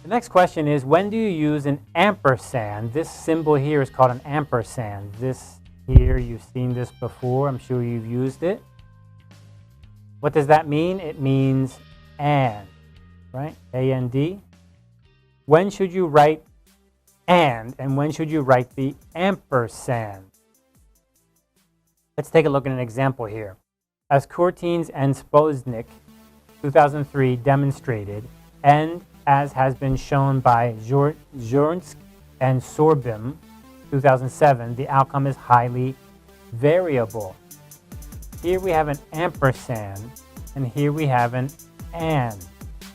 The next question is, when do you use an ampersand? This symbol here is called an ampersand. This here, you've seen this before. I'm sure you've used it. What does that mean? It means and, right? A-N-D. When should you write and when should you write the ampersand? Let's take a look at an example here. As Courtines and Spoznik, 2003, demonstrated, and as has been shown by Zhornsk and Sorbim, 2007, the outcome is highly variable. Here we have an ampersand, and here we have an and.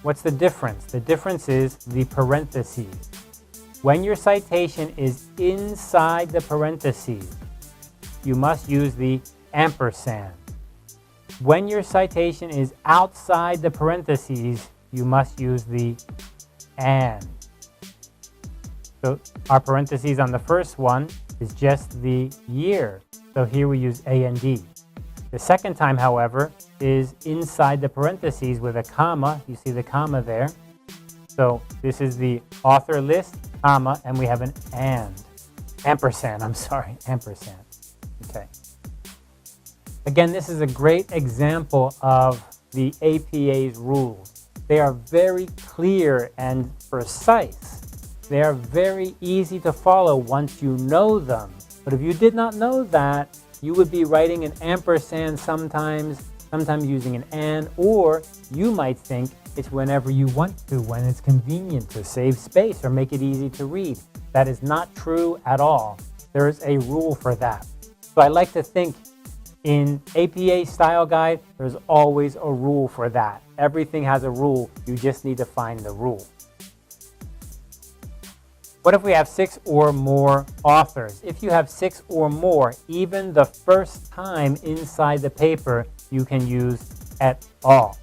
What's the difference? The difference is the parentheses. When your citation is inside the parentheses, you must use the ampersand. When your citation is outside the parentheses, you must use the and. So our parentheses on the first one is just the year. So here we use A and D. The second time, however, is inside the parentheses with a comma. You see the comma there. So this is the author list, comma, and we have an and. Ampersand, ampersand. Okay. Again, this is a great example of the APA's rules. They are very clear and precise. They are very easy to follow once you know them. But if you did not know that, you would be writing an ampersand sometimes using an and, or you might think it's whenever you want to, when it's convenient to save space or make it easy to read. That is not true at all. There is a rule for that. So I like to think in APA style guide, there's always a rule for that. Everything has a rule. You just need to find the rule. What if we have 6 or more authors? If you have 6 or more, even the first time inside the paper, you can use et al.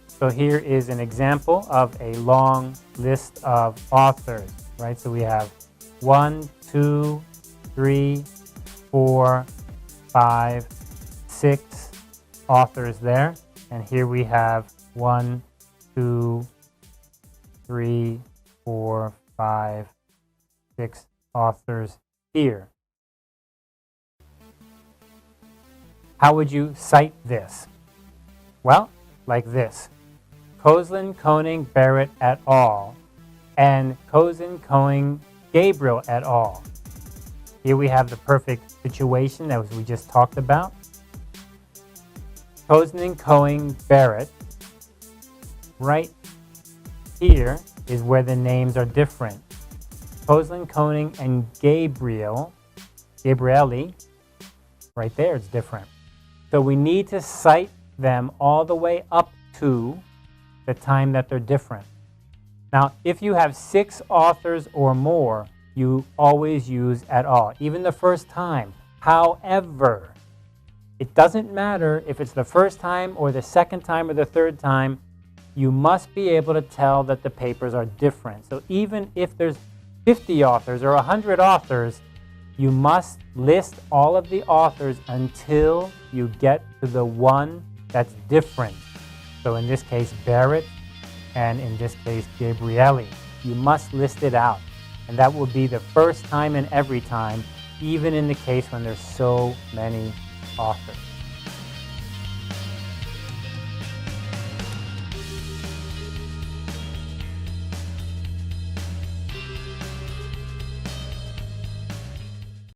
So here is an example of a long list of authors, right? So we have 1, 2, 3, 4, 5, 6 authors there. And here we have 1, 2, 3, 4, 5, 6 authors here. How would you cite this? Well, like this. Kozlin, Koning, Barrett et al. And Kozlin, Koning, Gabriel et al. Here we have the perfect situation that we just talked about. Kozlin, Koning, Barrett. Right here is where the names are different. Kozlin, Koning, and Gabrieli, right there, it's different. So we need to cite them all the way up to the time that they're different. Now, if you have 6 authors or more, you always use et al., even the first time. However, it doesn't matter if it's the first time or the second time or the third time, you must be able to tell that the papers are different. So even if there's 50 authors or 100 authors, you must list all of the authors until you get to the one that's different. So in this case, Barrett, and in this case, Gabrieli. You must list it out. And that will be the first time and every time, even in the case when there's so many authors.